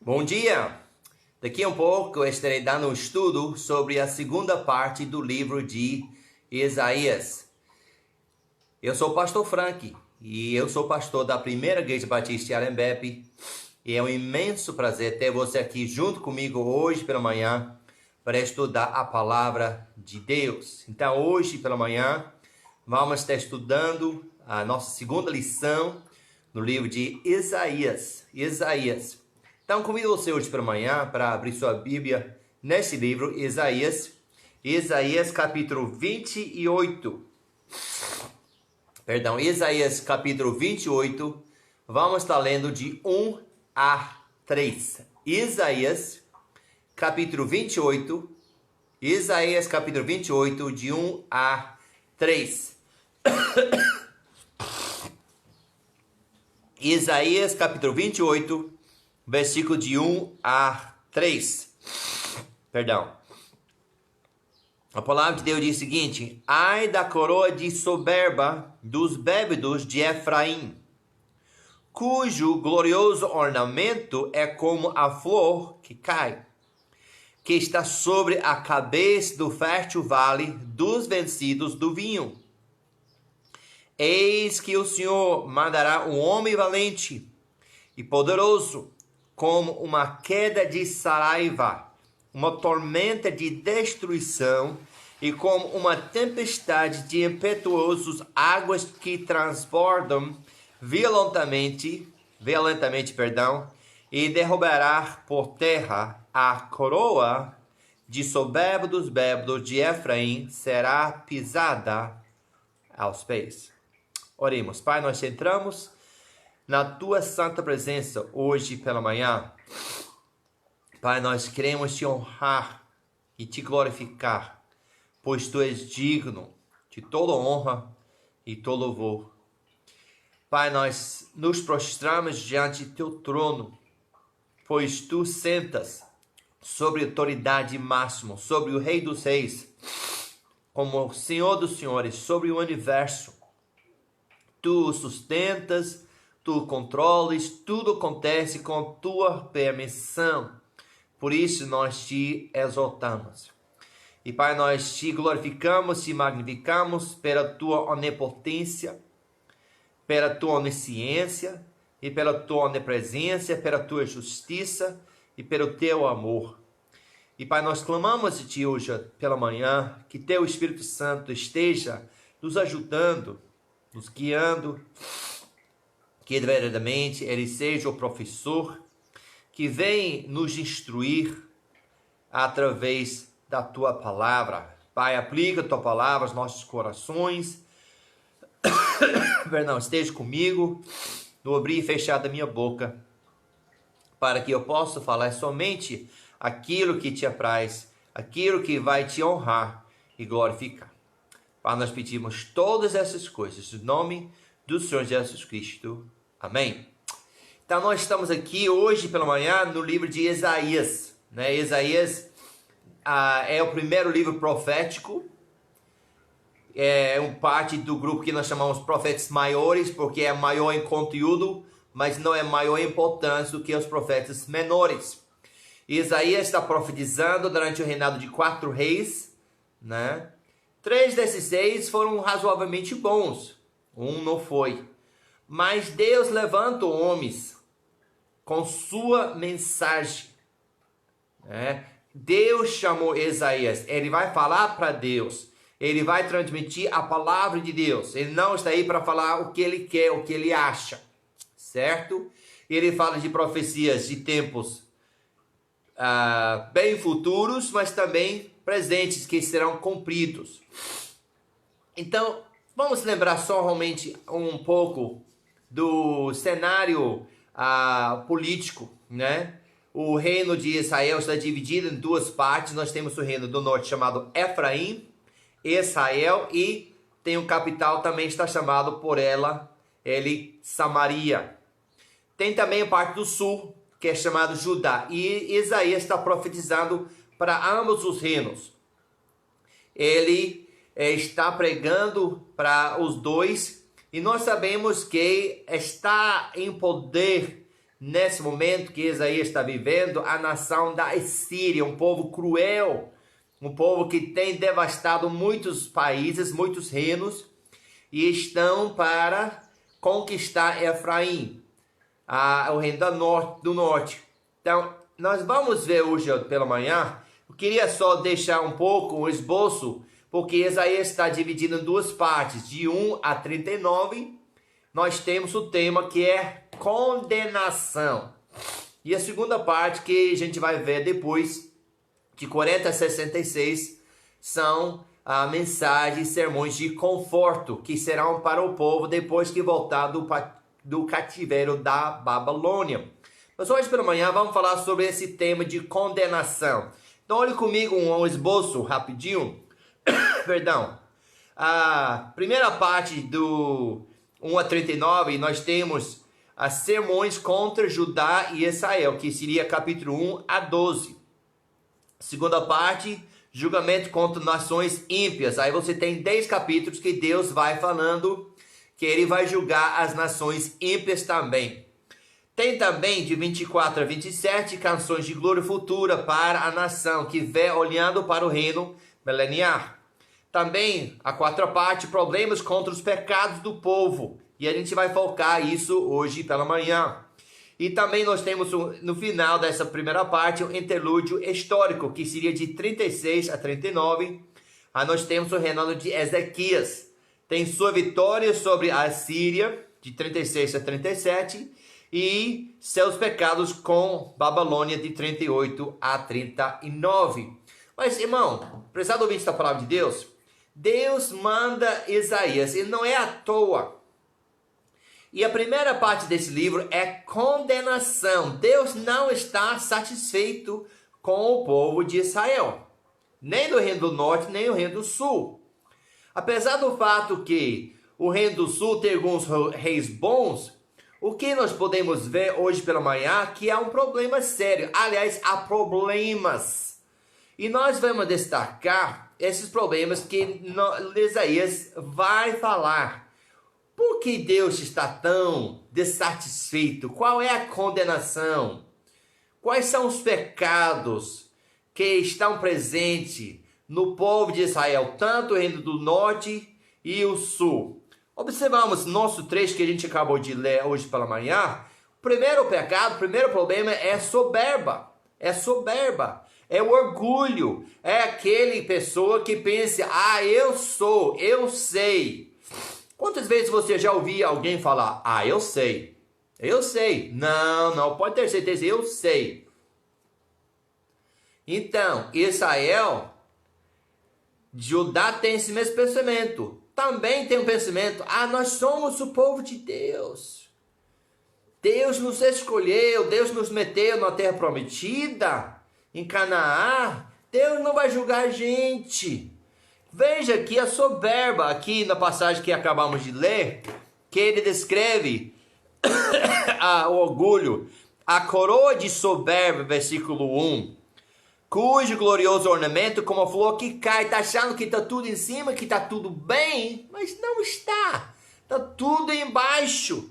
Bom dia! Daqui a um pouco eu estarei dando um estudo sobre a segunda parte do livro de Isaías. Eu sou o pastor Frank e eu sou pastor da Primeira Igreja Batista de Arembepe. E é um imenso prazer ter você aqui junto comigo hoje pela manhã para estudar a palavra de Deus. Então hoje pela manhã vamos estar estudando a nossa segunda lição no livro de Isaías. Então, convido você hoje pela manhã para abrir sua Bíblia nesse livro, Isaías capítulo 28. Isaías capítulo 28, vamos estar lendo de 1 a 3. Isaías capítulo 28, de 1 a 3. Isaías capítulo 28, versículo de 1 a 3. A palavra de Deus diz o seguinte: ai da coroa de soberba dos bébados de Efraim, cujo glorioso ornamento é como a flor que cai, que está sobre a cabeça do fértil vale dos vencidos do vinho. Eis que o Senhor mandará um homem valente e poderoso, como uma queda de saraiva, uma tormenta de destruição, e como uma tempestade de impetuosas águas que transbordam violentamente, e derrubará por terra a coroa de soberba dos bébados de Efraim, será pisada aos pés. Oremos. Pai, nós entramos na tua santa presença hoje pela manhã. Pai, nós queremos te honrar e te glorificar, pois tu és digno de toda honra e todo louvor. Pai, nós nos prostramos diante do teu trono, pois tu sentas sobre a autoridade máxima, sobre o Rei dos Reis, como o Senhor dos Senhores, sobre o universo. Tu o sustentas, tu o controles, tudo acontece com tua permissão. Por isso nós te exaltamos. E Pai, nós te glorificamos e magnificamos pela tua onipotência, pela tua onisciência e pela tua onipresença, pela tua justiça e pelo teu amor. E Pai, nós clamamos de ti hoje pela manhã, que teu Espírito Santo esteja nos ajudando, nos guiando, que verdadeiramente ele seja o professor que vem nos instruir através da tua palavra. Pai, aplica a tua palavra aos nossos corações. Esteja comigo no abrir e fechar da minha boca, para que eu possa falar somente aquilo que te apraz, aquilo que vai te honrar e glorificar. Pai, nós pedimos todas essas coisas no nome do Senhor Jesus Cristo. Amém. Então nós estamos aqui hoje pela manhã no livro de Isaías. Isaías é o primeiro livro profético. É parte do grupo que nós chamamos profetas maiores, porque é maior em conteúdo, mas não é maior em importância do que os profetas menores. Isaías está profetizando durante o reinado de 4 reis, 3 desses 6 foram razoavelmente bons, um não foi. Mas Deus levanta homens com sua mensagem. Deus chamou Isaías, ele vai falar para Deus, ele vai transmitir a palavra de Deus. Ele não está aí para falar o que ele quer, o que ele acha, certo? Ele fala de profecias de tempos bem futuros, mas também presentes que serão cumpridos. Então, vamos lembrar só realmente um pouco do cenário político, O reino de Israel está dividido em 2 partes. Nós temos o reino do norte chamado Efraim, Israel, e tem um capital também está chamado por ele Samaria. Tem também a parte do sul, que é chamado Judá, e Isaías está profetizando para ambos os reinos. Ele está pregando para os dois, e nós sabemos que está em poder nesse momento que Isaías está vivendo, a nação da Assíria, um povo cruel, um povo que tem devastado muitos países, muitos reinos, e estão para conquistar Efraim, o reino do norte. Então, nós vamos ver hoje pela manhã. Eu queria só deixar um pouco um esboço, porque Isaías está dividido em duas partes, de 1 a 39. Nós temos o tema que é condenação. E a segunda parte que a gente vai ver depois, de 40 a 66, são mensagens, sermões de conforto, que serão para o povo depois que voltar do cativeiro da Babilônia. Mas hoje pela manhã vamos falar sobre esse tema de condenação. Então olhe comigo um esboço rapidinho. Perdão. A primeira parte do 1 a 39, nós temos as sermões contra Judá e Israel, que seria capítulo 1 a 12. Segunda parte, julgamento contra nações ímpias. Aí você tem 10 capítulos que Deus vai falando que ele vai julgar as nações ímpias também. Tem também de 24 a 27 canções de glória futura para a nação que vê olhando para o reino mileniar. Também a quarta parte, problemas contra os pecados do povo. E a gente vai focar isso hoje pela manhã. E também nós temos no final dessa primeira parte um interlúdio histórico, que seria de 36 a 39. Aí nós temos o reinado de Ezequias. Tem sua vitória sobre a Síria, de 36 a 37. E seus pecados com Babilônia, de 38 a 39. Mas, irmão, prezado ouvinte da palavra de Deus, Deus manda Isaías, e não é à toa. E a primeira parte desse livro é condenação. Deus não está satisfeito com o povo de Israel, nem do reino do norte, nem do reino do sul. Apesar do fato que o reino do sul tem alguns reis bons, o que nós podemos ver hoje pela manhã que é um problema sério. Aliás, há problemas. E nós vamos destacar esses problemas que Isaías vai falar. Por que Deus está tão insatisfeito? Qual é a condenação? Quais são os pecados que estão presentes no povo de Israel, tanto o reino do norte e o sul? Observamos nosso trecho que a gente acabou de ler hoje pela manhã. O primeiro pecado, o primeiro problema é soberba. É soberba. É o orgulho. É aquele pessoa que pensa, eu sou, eu sei. Quantas vezes você já ouviu alguém falar, eu sei. Eu sei. Não, pode ter certeza, eu sei. Então, Israel, Judá tem esse mesmo pensamento. Também tem um pensamento, nós somos o povo de Deus. Deus nos escolheu, Deus nos meteu na terra prometida, em Canaã. Deus não vai julgar a gente. Veja aqui a soberba, aqui na passagem que acabamos de ler, que ele descreve o orgulho, a coroa de soberba, versículo 1. Cujo glorioso ornamento como a flor que cai, está achando que está tudo em cima, que está tudo bem, mas não está. Está tudo embaixo.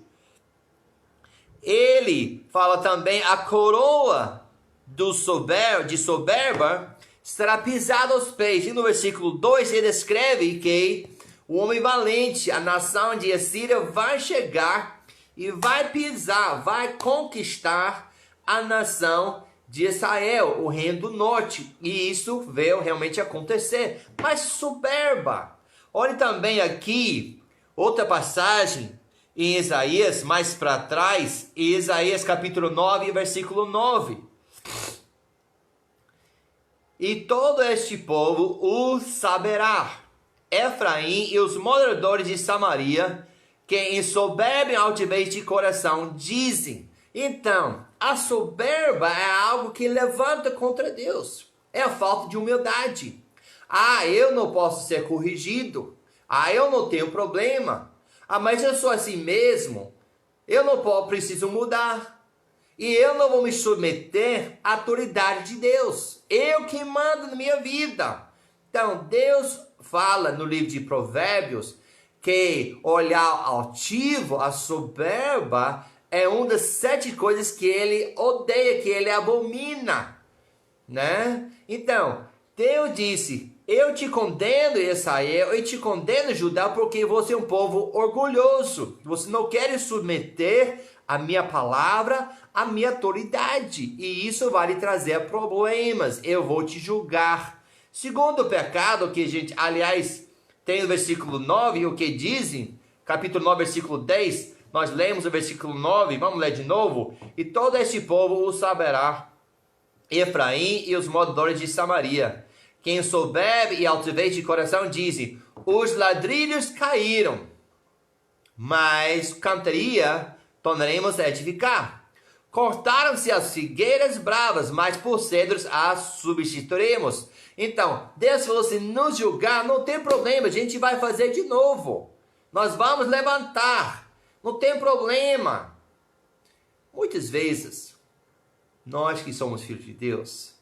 Ele fala também, a coroa de soberba será pisada aos pés. E no versículo 2 ele escreve que o homem valente, a nação de Assíria, vai chegar e vai pisar, vai conquistar a nação de Israel, o reino do norte. E isso veio realmente acontecer. Mas soberba. Olhe também aqui, outra passagem em Isaías, mais para trás, em Isaías capítulo 9, versículo 9. E todo este povo o saberá. Efraim e os moradores de Samaria, que em soberba e altivez de coração dizem. Então, a soberba é algo que levanta contra Deus. É a falta de humildade. Eu não posso ser corrigido. Eu não tenho problema. Mas eu sou assim mesmo. Eu não preciso mudar. E eu não vou me submeter à autoridade de Deus. Eu que mando na minha vida. Então, Deus fala no livro de Provérbios que olhar altivo, a soberba, é uma das 7 coisas que ele odeia, que ele abomina, né? Então, Deus disse, eu te condeno, Israel, eu te condeno, Judá, porque você é um povo orgulhoso. Você não quer submeter a minha palavra, a minha autoridade. E isso vai lhe trazer problemas. Eu vou te julgar. Segundo pecado, que a gente, aliás, tem no versículo 9, o que dizem, capítulo 9, versículo 10, nós lemos o versículo 9, vamos ler de novo. E todo este povo o saberá, Efraim e os moradores de Samaria. Quem soberbe e altivez de coração dizem, os ladrilhos caíram, mas cantaria tornaremos a edificar. Cortaram-se as figueiras bravas, mas por cedros as substituiremos. Então, Deus falou assim, nos julgar não tem problema, a gente vai fazer de novo. Nós vamos levantar, não tem problema. Muitas vezes, nós que somos filhos de Deus,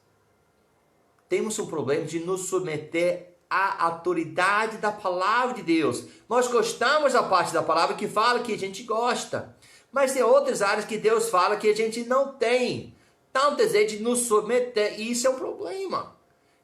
temos um problema de nos submeter à autoridade da palavra de Deus. Nós gostamos da parte da palavra que fala que a gente gosta. Mas tem outras áreas que Deus fala que a gente não tem tanto desejo de nos submeter. E isso é um problema.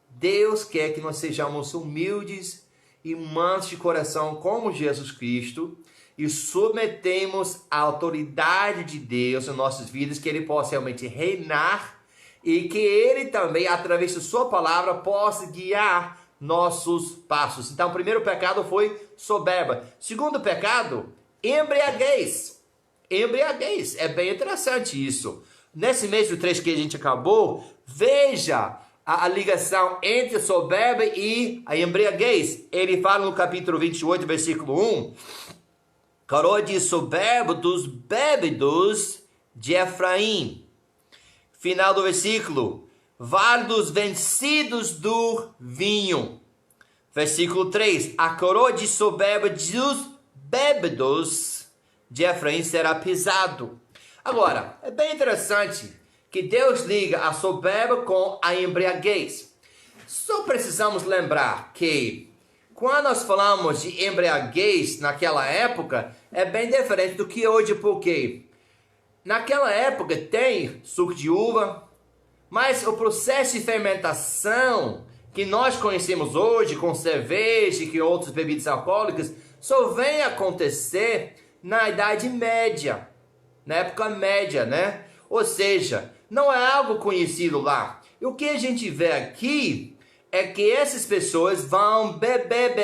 Deus quer que nós sejamos humildes e mansos de coração como Jesus Cristo. E submetemos a autoridade de Deus em nossas vidas. Que Ele possa realmente reinar. E que Ele também, através da sua palavra, possa guiar nossos passos. Então, o primeiro pecado foi soberba. Segundo pecado, embriaguez. Embriaguez. É bem interessante isso. Nesse mesmo trecho que a gente acabou, veja a ligação entre a soberba e a embriaguez. Ele fala no capítulo 28, versículo 1. Coroa de soberbo dos bêbados de Efraim. Final do versículo, vale dos vencidos do vinho. Versículo 3, a coroa de soberba dos bêbados de Efraim será pisado. Agora, é bem interessante que Deus liga a soberba com a embriaguez. Só precisamos lembrar que quando nós falamos de embriaguez naquela época, é bem diferente do que hoje, porque naquela época tem suco de uva, mas o processo de fermentação que nós conhecemos hoje com cerveja e outras bebidas alcoólicas só vem acontecer na Idade Média, na época média, né? Ou seja, não é algo conhecido lá. E o que a gente vê aqui é que essas pessoas vão beber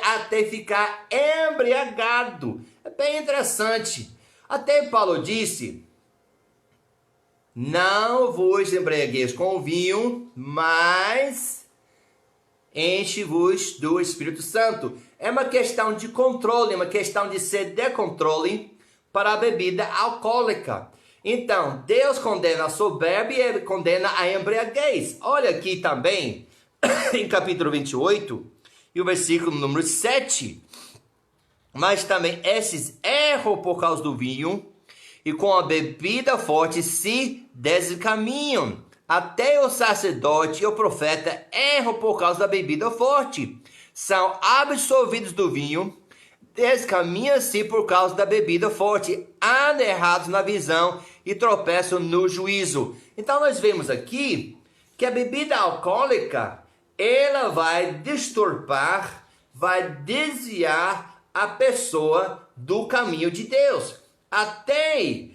até ficar embriagado. É bem interessante. Até Paulo disse, não vos embriagueis com vinho, mas enche-vos do Espírito Santo. É uma questão de controle, é uma questão de ceder controle para a bebida alcoólica. Então, Deus condena a soberba e Ele condena a embriaguez. Olha aqui também, em capítulo 28, e o versículo número 7. Mas também esses erram por causa do vinho, e com a bebida forte se desencaminham. Até o sacerdote e o profeta erram por causa da bebida forte. São absolvidos do vinho, descaminham-se por causa da bebida forte, andam errados na visão e tropeçam no juízo. Então nós vemos aqui que a bebida alcoólica, ela vai distorpar, vai desviar a pessoa do caminho de Deus. Até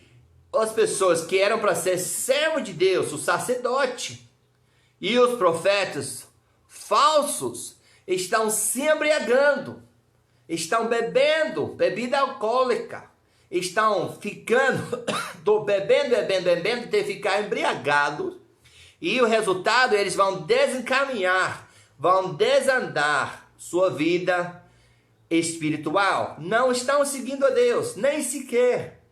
as pessoas que eram para ser servo de Deus, o sacerdote e os profetas falsos, estão se embriagando, estão bebendo bebida alcoólica, estão ficando bebendo até ficar embriagados, e o resultado, eles vão desencaminhar, vão desandar sua vida espiritual. Não estão seguindo a Deus, nem sequer.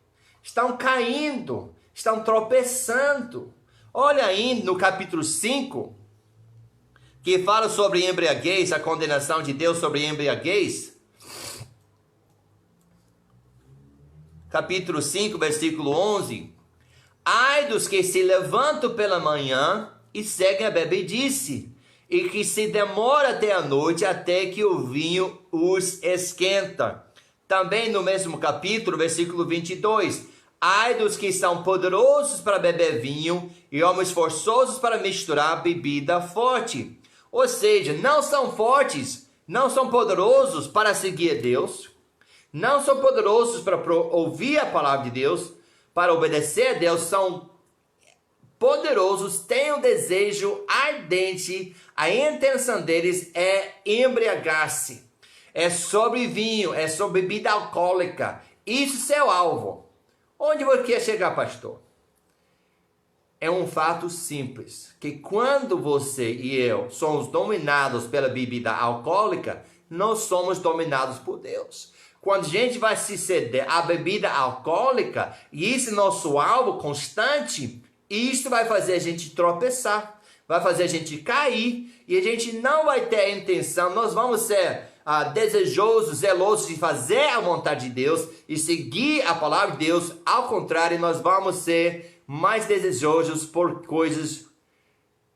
Estão caindo, estão tropeçando. Olha aí no capítulo 5, que fala sobre embriaguez, a condenação de Deus sobre embriaguez. Capítulo 5, versículo 11. Ai dos que se levantam pela manhã e seguem a bebedice, e que se demora até a noite, até que o vinho os esquenta. Também no mesmo capítulo, versículo 22. Ai dos que são poderosos para beber vinho e homens forçosos para misturar bebida forte. Ou seja, não são fortes, não são poderosos para seguir a Deus, não são poderosos para ouvir a palavra de Deus, para obedecer a Deus, são poderosos, têm um desejo ardente, a intenção deles é embriagar-se. É sobre vinho, é sobre bebida alcoólica. Isso é seu alvo. Onde você quer chegar, pastor? É um fato simples, que quando você e eu somos dominados pela bebida alcoólica, nós somos dominados por Deus. Quando a gente vai se ceder à bebida alcoólica, e isso é nosso alvo constante, isso vai fazer a gente tropeçar, vai fazer a gente cair, e a gente não vai ter a intenção, nós vamos ser desejosos, zelosos de fazer a vontade de Deus e seguir a palavra de Deus. Ao contrário, nós vamos ser mais desejosos por coisas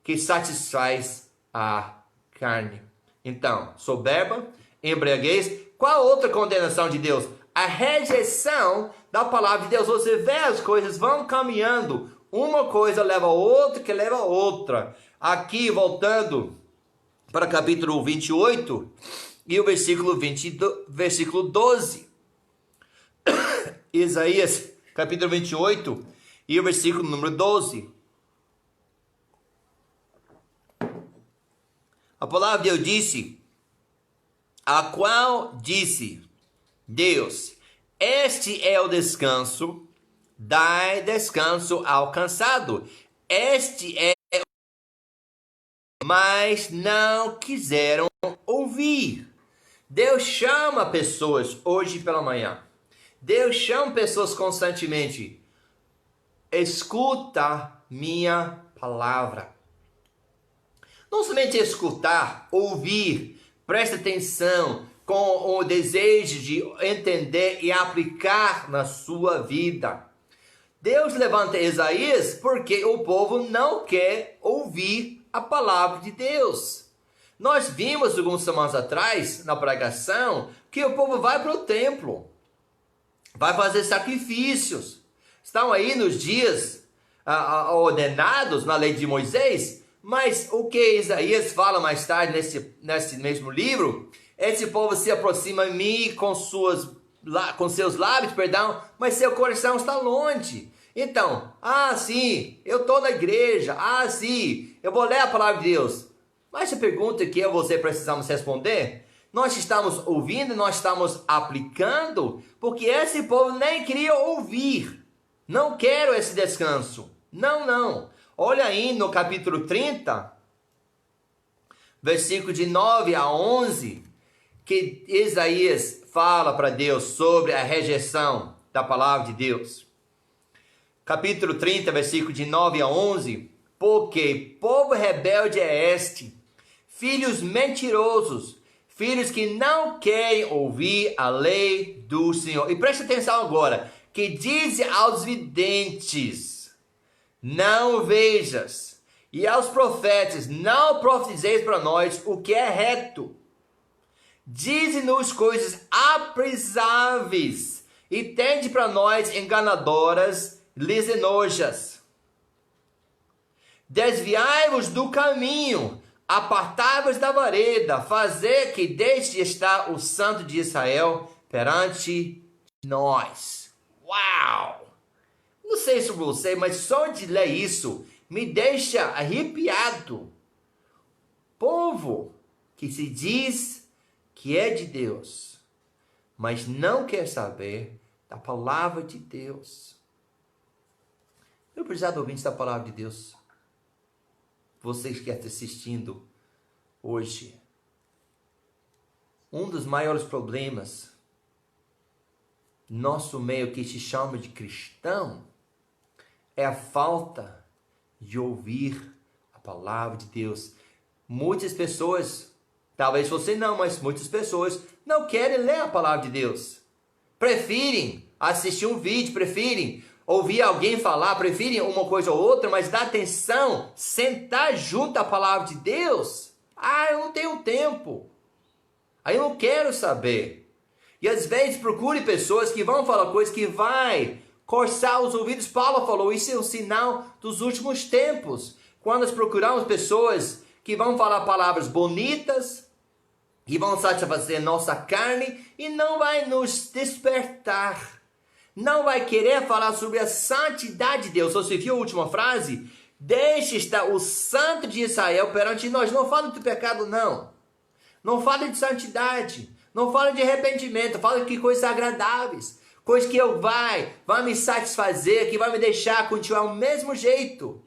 que satisfaz a carne. Então, soberba, embriaguez. Qual outra condenação de Deus? A rejeição da palavra de Deus. Você vê as coisas vão caminhando, uma coisa leva a outra, que leva a outra. Aqui, voltando para o capítulo 28 e o versículo 12. Isaías, capítulo 28 e o versículo número 12. A palavra de Deus disse, a qual disse Deus, este é o descanso, dai descanso ao cansado. Este é, mas não quiseram ouvir. Deus chama pessoas hoje pela manhã. Deus chama pessoas constantemente. Escuta minha palavra. Não somente escutar, ouvir, presta atenção com o desejo de entender e aplicar na sua vida. Deus levanta Isaías porque o povo não quer ouvir a palavra de Deus. Nós vimos algumas semanas atrás, na pregação, que o povo vai para o templo, vai fazer sacrifícios. Estão aí nos dias ordenados na lei de Moisés, mas o que Isaías fala mais tarde nesse mesmo livro, esse povo se aproxima de mim com seus lábios, mas seu coração está longe. Então, sim, eu estou na igreja, sim, eu vou ler a palavra de Deus. Mas a pergunta que eu e você precisamos responder, nós estamos ouvindo, nós estamos aplicando, porque esse povo nem queria ouvir. Não quero esse descanso. Não. Olha aí no capítulo 30, versículo de 9 a 11, que Isaías fala para Deus sobre a rejeição da palavra de Deus. Capítulo 30, versículo de 9 a 11, porque povo rebelde é este, filhos mentirosos, filhos que não querem ouvir a lei do Senhor. E preste atenção agora, que diz aos videntes, não vejas, e aos profetas, não profetizeis para nós o que é reto. Dize-nos coisas apresáveis, e tende para nós enganadoras, lhes enojas. Desviai-vos do caminho, apartai-vos da vareda, fazer que deixe de estar o Santo de Israel perante nós. Uau! Não sei sobre você, mas só de ler isso me deixa arrepiado. Povo que se diz que é de Deus, mas não quer saber da palavra de Deus. Meu prezado ouvinte da palavra de Deus, você que está assistindo hoje, um dos maiores problemas nosso meio que se chama de cristão é a falta de ouvir a palavra de Deus. Muitas pessoas, talvez você não, mas muitas pessoas não querem ler a palavra de Deus. Preferem assistir um vídeo, preferem ouvir alguém falar, preferem uma coisa ou outra, mas dá atenção, sentar junto à palavra de Deus. Eu não tenho tempo. Eu não quero saber. E às vezes procure pessoas que vão falar coisas que vai coçar os ouvidos. Paulo falou, isso é um sinal dos últimos tempos. Quando nós procuramos pessoas que vão falar palavras bonitas, que vão satisfazer nossa carne e não vai nos despertar. Não vai querer falar sobre a santidade de Deus. Você viu a última frase? Deixe estar o santo de Israel perante nós. Não fala de pecado, não. Não fala de santidade. Não fala de arrependimento. Fala de coisas agradáveis. Coisas que vai me satisfazer, que vai me deixar continuar o mesmo jeito.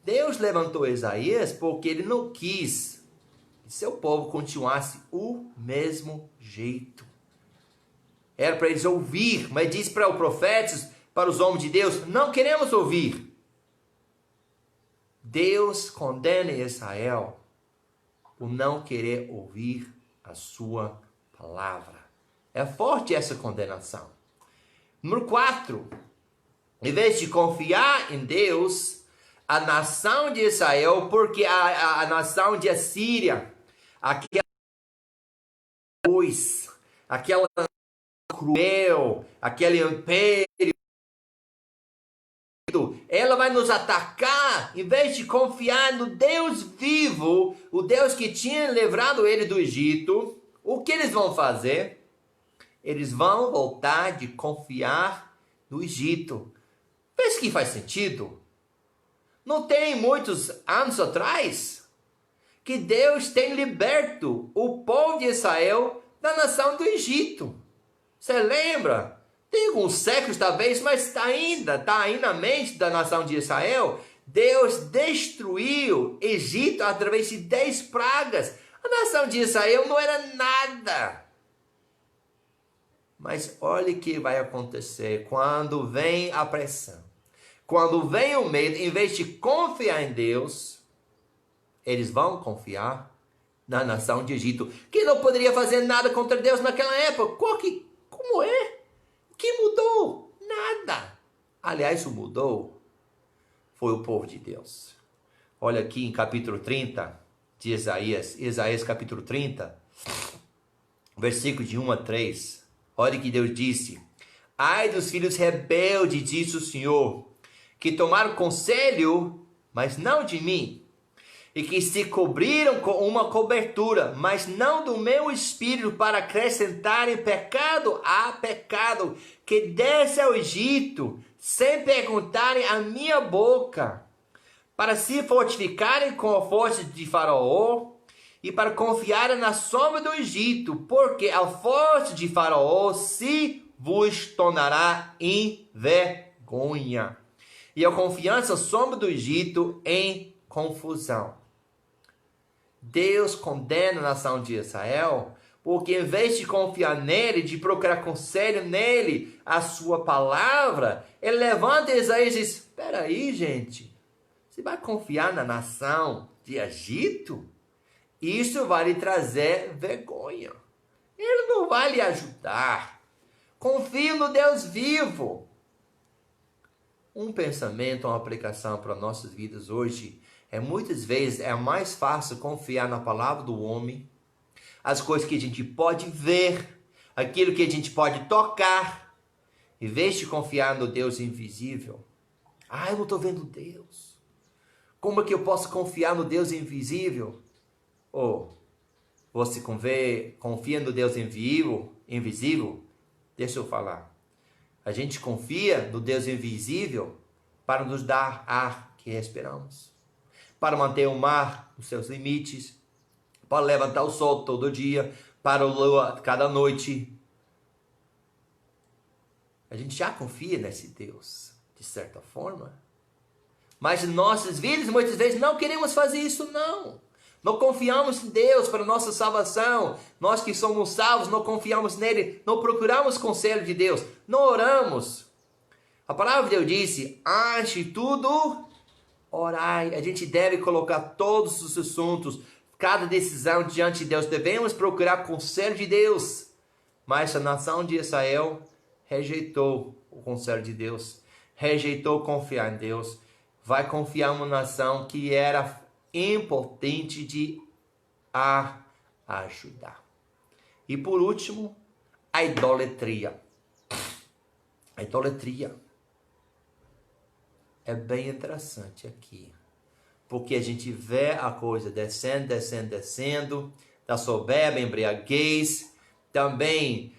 Deus levantou Isaías porque ele não quis que seu povo continuasse o mesmo jeito. Era para eles ouvir, mas diz para os profetas, para os homens de Deus, não queremos ouvir. Deus condena Israel por não querer ouvir a sua palavra. É forte essa condenação. Número 4. Em vez de confiar em Deus, a nação de Israel, porque a nação de Assíria, aquela cruel, aquele império, ela vai nos atacar, em vez de confiar no Deus vivo, o Deus que tinha livrado ele do Egito. O que eles vão fazer? Eles vão voltar de confiar no Egito. Pensa que faz sentido? Não tem muitos anos atrás que Deus tem liberto o povo de Israel da nação do Egito. Você lembra? Tem alguns séculos talvez, mas está aí na mente da nação de Israel. Deus destruiu o Egito através de 10 pragas. A nação de Israel não era nada. Mas olha o que vai acontecer quando vem a pressão. Quando vem o medo, em vez de confiar em Deus, eles vão confiar na nação de Egito, que não poderia fazer nada contra Deus naquela época. Como é? O que mudou? Nada. Aliás, o mudou foi o povo de Deus. Olha aqui em capítulo 30 de Isaías capítulo 30, versículo de 1 a 3. Olha que Deus disse: ai dos filhos rebeldes, disse o Senhor, que tomaram conselho, mas não de mim, e que se cobriram com uma cobertura, mas não do meu espírito, para acrescentarem pecado a pecado, que desce ao Egito, sem perguntarem a minha boca, para se fortificarem com a força de Faraó, e para confiarem na sombra do Egito, porque a força de Faraó se vos tornará em vergonha, e a confiança na sombra do Egito em confusão. Deus condena a nação de Israel, porque em vez de confiar nele, de procurar conselho nele, a sua palavra, ele levanta Isaías e diz: espera aí, gente, você vai confiar na nação de Egito? Isso vai lhe trazer vergonha. Ele não vai lhe ajudar. Confie no Deus vivo. Um pensamento, uma aplicação para nossas vidas hoje muitas vezes é mais fácil confiar na palavra do homem, as coisas que a gente pode ver, aquilo que a gente pode tocar, em vez de confiar no Deus invisível. Eu não estou vendo Deus. Como é que eu posso confiar no Deus invisível? Você confia no Deus invisível? Deixa eu falar. A gente confia no Deus invisível para nos dar ar que respiramos, para manter o mar nos seus limites, para levantar o sol todo dia, para o lua cada noite. A gente já confia nesse Deus, de certa forma. Mas em nossas vidas, muitas vezes, não queremos fazer isso, não. Não confiamos em Deus para nossa salvação. Nós que somos salvos, não confiamos nele. Não procuramos conselho de Deus. Não oramos. A palavra de Deus disse: antes de tudo, orai. A gente deve colocar todos os assuntos, cada decisão diante de Deus. Devemos procurar conselho de Deus. Mas a nação de Israel rejeitou o conselho de Deus. Rejeitou confiar em Deus. Vai confiar em uma nação que era impotente de ajudar. E por último, a idolatria. A idolatria. É bem interessante aqui. Porque a gente vê a coisa descendo, da soberba, embriaguez, também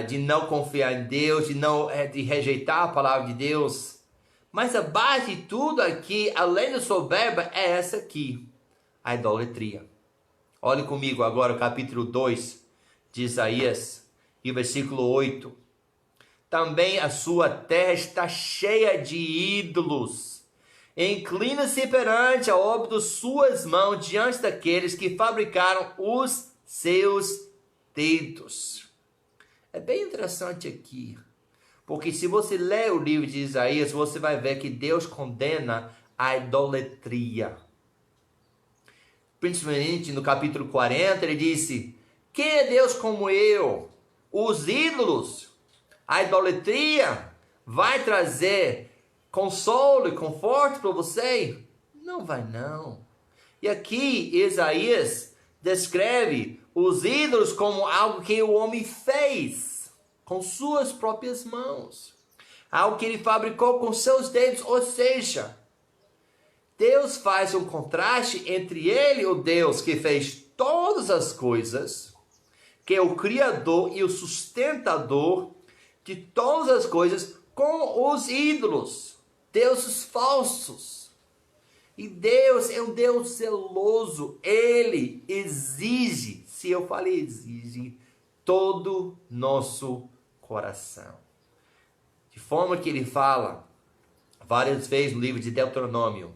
de não confiar em Deus, de rejeitar a palavra de Deus. Mas a base de tudo aqui, além da soberba, é essa aqui, a idolatria. Olhe comigo agora o capítulo 2 de Isaías, e versículo 8. Também a sua terra está cheia de ídolos. Inclina-se perante a obra de suas mãos, diante daqueles que fabricaram os seus dedos. É bem interessante aqui, porque se você ler o livro de Isaías, você vai ver que Deus condena a idolatria. Principalmente no capítulo 40, ele disse: quem é Deus como eu? Os ídolos, a idolatria vai trazer consolo e conforto para você? Não vai não. E aqui Isaías descreve os ídolos como algo que o homem fez com suas próprias mãos. Algo que ele fabricou com seus dedos, ou seja, Deus faz um contraste entre ele, o Deus que fez todas as coisas, que é o Criador e o sustentador de todas as coisas, com os ídolos, deuses falsos. E Deus é um Deus zeloso. Ele exige, se eu falei exige, todo nosso coração. De forma que ele fala várias vezes no livro de Deuteronômio: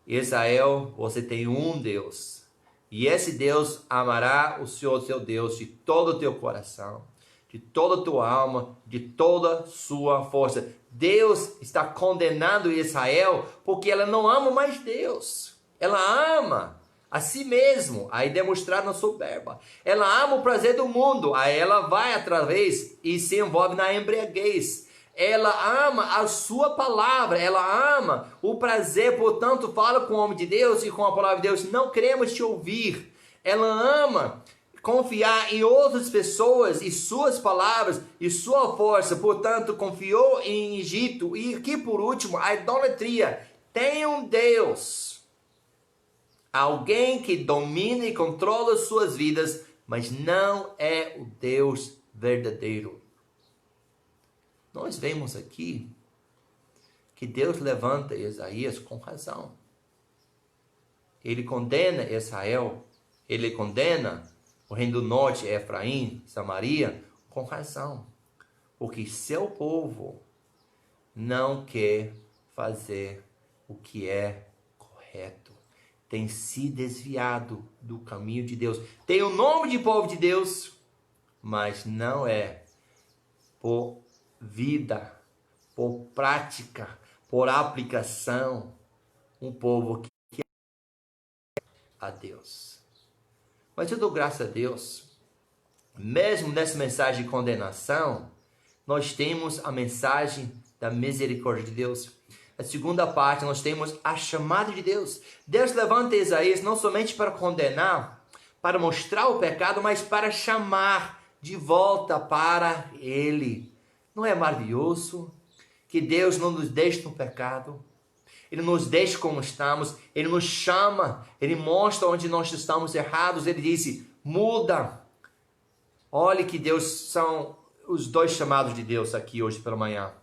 Israel, você tem um Deus, e esse Deus amará o Senhor seu Deus de todo o teu coração, de toda a tua alma, de toda a sua força. Deus está condenando Israel porque ela não ama mais Deus. Ela ama a si mesmo, aí demonstrado na soberba. Ela ama o prazer do mundo, aí ela vai através e se envolve na embriaguez. Ela ama a sua palavra, ela ama o prazer, portanto fala com o homem de Deus e com a palavra de Deus: não queremos te ouvir. Ela ama confiar em outras pessoas e suas palavras e sua força, portanto confiou em Egito. E aqui por último, a idolatria. Tem um Deus, alguém que domina e controla suas vidas, mas não é o Deus verdadeiro. Nós vemos aqui que Deus levanta Isaías com razão. Ele condena Israel, ele condena o reino do norte, Efraim, Samaria, com razão. Porque seu povo não quer fazer o que é correto. Tem se desviado do caminho de Deus. Tem o nome de povo de Deus, mas não é por vida, por prática, por aplicação, um povo que é a Deus. Mas eu dou graças a Deus, mesmo nessa mensagem de condenação, nós temos a mensagem da misericórdia de Deus. A segunda parte, nós temos a chamada de Deus. Deus levanta Isaías não somente para condenar, para mostrar o pecado, mas para chamar de volta para Ele. Não é maravilhoso que Deus não nos deixe no pecado? Ele nos deixa como estamos, Ele nos chama, Ele mostra onde nós estamos errados, Ele disse: muda. Olhe que Deus são os dois chamados de Deus aqui hoje pela manhã.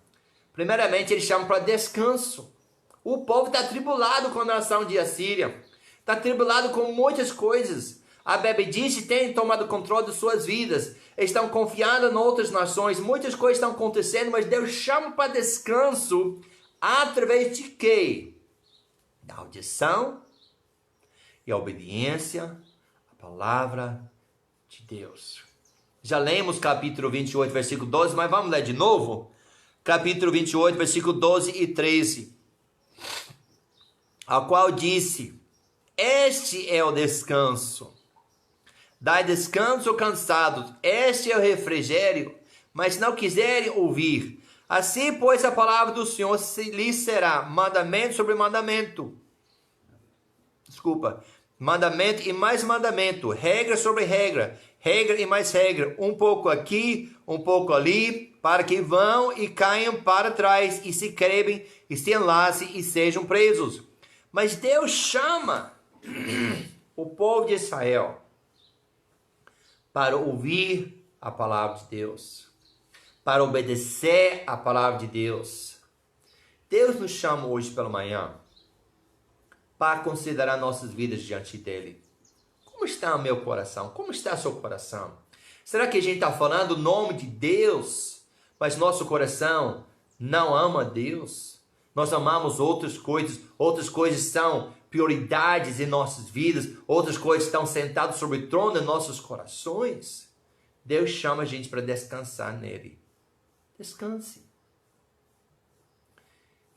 Primeiramente, Ele chama para descanso. O povo está atribulado com a nação de Assíria, está atribulado com muitas coisas. A Bíblia diz que tem tomado controle de suas vidas, estão confiando em outras nações, muitas coisas estão acontecendo, mas Deus chama para descanso através de quê? Da audição e a obediência à palavra de Deus. Já lemos capítulo 28, versículo 12, mas vamos ler de novo? Capítulo 28, versículo 12 e 13. A qual disse: este é o descanso. Dai descanso ao cansado, este é o refrigério, mas não quiserem ouvir. Assim, pois, a palavra do Senhor lhes será mandamento sobre mandamento. Mandamento e mais mandamento, regra sobre regra, regra e mais regra, um pouco aqui, um pouco ali, para que vão e caiam para trás e se quebrem e se enlacem e sejam presos. Mas Deus chama o povo de Israel para ouvir a palavra de Deus, para obedecer a palavra de Deus. Deus nos chama hoje pela manhã para considerar nossas vidas diante dele. Como está o meu coração? Como está o seu coração? Será que a gente está falando o nome de Deus, mas nosso coração não ama Deus? Nós amamos outras coisas são prioridades em nossas vidas, outras coisas estão sentadas sobre o trono em nossos corações. Deus chama a gente para descansar nele. Descanse.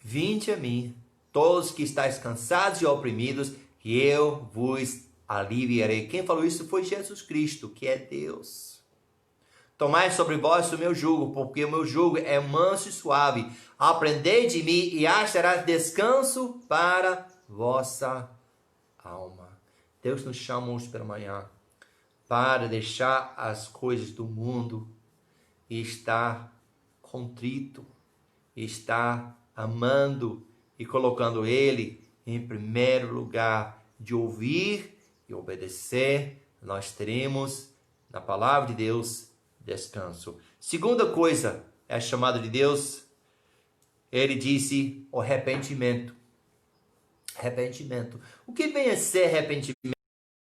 Vinde a mim, todos que estáis cansados e oprimidos, que eu vos aliviarei. Quem falou isso foi Jesus Cristo, que é Deus. Tomai sobre vós o meu jugo, porque o meu jugo é manso e suave. Aprendei de mim e acharás descanso para vossa alma. Deus nos chama hoje pela manhã para deixar as coisas do mundo e estar contrito, estar amando e colocando Ele em primeiro lugar, de ouvir e obedecer. Nós teremos na palavra de Deus descanso. Segunda coisa é a chamada de Deus. Ele disse o arrependimento. Arrependimento. O que vem a ser arrependimento?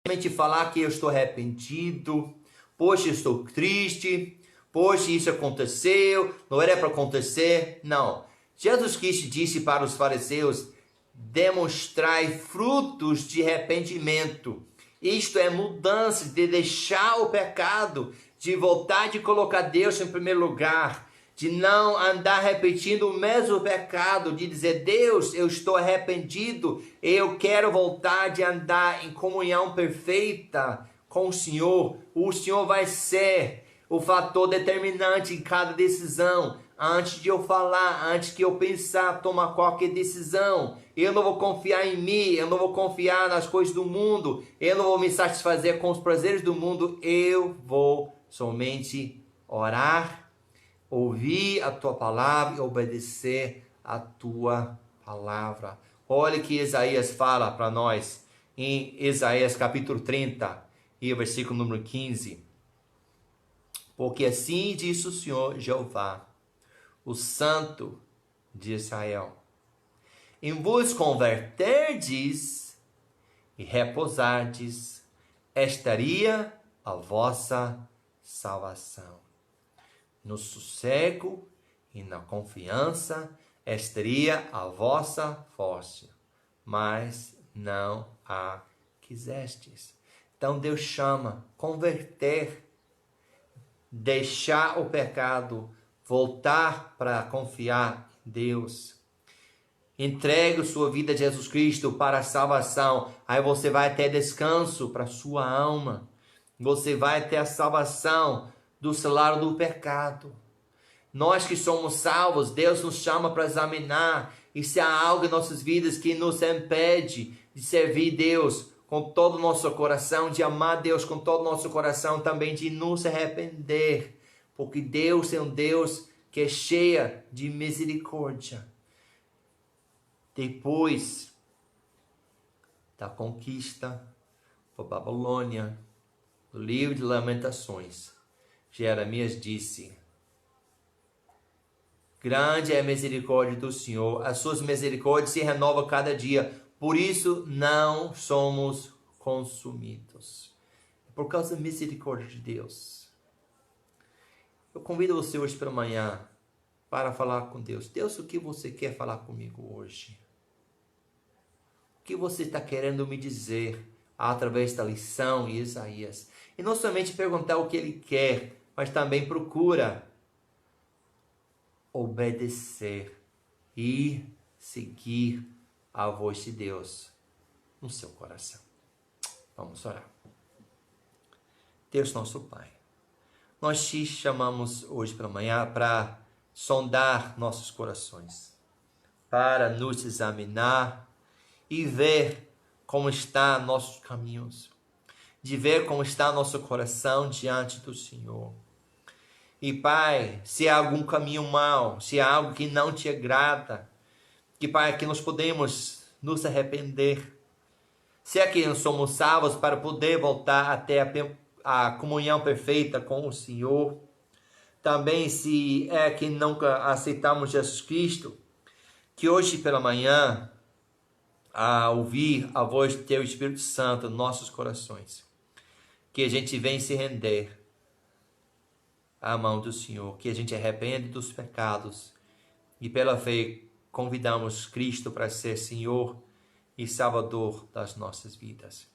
Realmente falar que eu estou arrependido, poxa, eu estou triste, poxa, isso aconteceu, não era para acontecer. Não. Jesus Cristo disse para os fariseus: demonstrai frutos de arrependimento. Isto é mudança, de deixar o pecado, de voltar de colocar Deus em primeiro lugar, de não andar repetindo o mesmo pecado, de dizer: Deus, eu estou arrependido, eu quero voltar de andar em comunhão perfeita com o Senhor. O Senhor vai ser o fator determinante em cada decisão. Antes de eu falar, antes que eu pensar, tomar qualquer decisão, eu não vou confiar em mim, eu não vou confiar nas coisas do mundo, eu não vou me satisfazer com os prazeres do mundo, eu vou somente orar, ouvir a tua palavra e obedecer a tua palavra. Olha que Isaías fala para nós em Isaías capítulo 30 e o versículo número 15. Porque assim diz o Senhor Jeová, o Santo de Israel: em vos converterdes e repousardes, estaria a vossa salvação. No sossego e na confiança estaria a vossa força, mas não a quisestes. Então Deus chama converter, deixar o pecado, voltar para confiar em Deus. Entregue sua vida a Jesus Cristo para a salvação. Aí você vai ter descanso para a sua alma. Você vai ter a salvação do salário do pecado. Nós que somos salvos, Deus nos chama para examinar. E se há algo em nossas vidas que nos impede de servir Deus com todo o nosso coração, de amar Deus com todo o nosso coração, também de nos arrepender. Porque Deus é um Deus que é cheio de misericórdia. Depois da conquista por Babilônia, no livro de Lamentações, Jeremias disse: grande é a misericórdia do Senhor, as suas misericórdias se renovam cada dia, por isso não somos consumidos. É por causa da misericórdia de Deus. Eu convido você hoje pela manhã para falar com Deus. Deus, o que você quer falar comigo hoje? O que você está querendo me dizer através da lição em Isaías? E não somente perguntar o que Ele quer, mas também procura obedecer e seguir a voz de Deus no seu coração. Vamos orar. Deus nosso Pai, nós te chamamos hoje pela manhã para sondar nossos corações, para nos examinar e ver como estão nossos caminhos, de ver como está nosso coração diante do Senhor. E Pai, se há algum caminho mau, se há algo que não te agrada, que Pai, que nós podemos nos arrepender. Se é que nós somos salvos para poder voltar até a comunhão perfeita com o Senhor. Também se é que nunca aceitamos Jesus Cristo, que hoje pela manhã, a ouvir a voz do Teu Espírito Santo nos nossos corações, que a gente venha se render à mão do Senhor, que a gente arrepende dos pecados e pela fé convidamos Cristo para ser Senhor e Salvador das nossas vidas.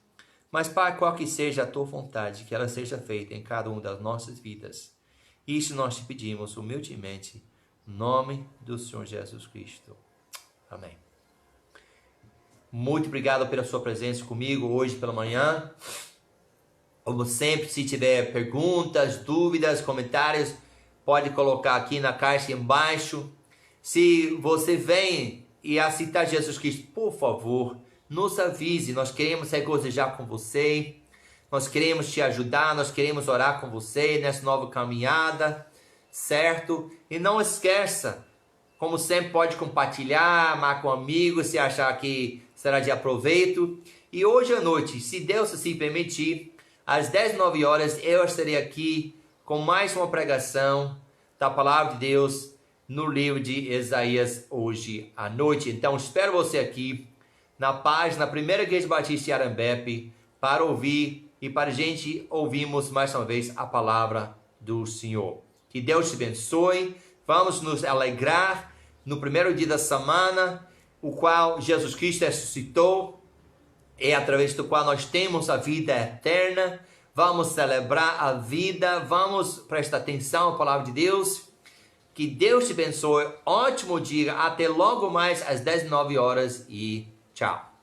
Mas Pai, qual que seja a Tua vontade, que ela seja feita em cada uma das nossas vidas. Isso nós te pedimos humildemente, em nome do Senhor Jesus Cristo. Amém. Muito obrigado pela sua presença comigo hoje pela manhã. Como sempre, se tiver perguntas, dúvidas, comentários, pode colocar aqui na caixa embaixo. Se você vem e aceitar Jesus Cristo, por favor, nos avise. Nós queremos regozijar com você. Nós queremos te ajudar. Nós queremos orar com você nessa nova caminhada, certo? E não esqueça, como sempre, pode compartilhar, marcar um amigo se achar que será de aproveito. E hoje à noite, se Deus assim permitir, às 19 horas eu estarei aqui com mais uma pregação da Palavra de Deus no livro de Isaías hoje à noite. Então espero você aqui na página Primeira Igreja Batista de Arambepe para ouvir e para a gente ouvirmos mais uma vez a palavra do Senhor. Que Deus te abençoe. Vamos nos alegrar no primeiro dia da semana, o qual Jesus Cristo ressuscitou, e através do qual nós temos a vida eterna. Vamos celebrar a vida, vamos prestar atenção à palavra de Deus. Que Deus te abençoe, ótimo dia, até logo mais às 19 horas e tchau.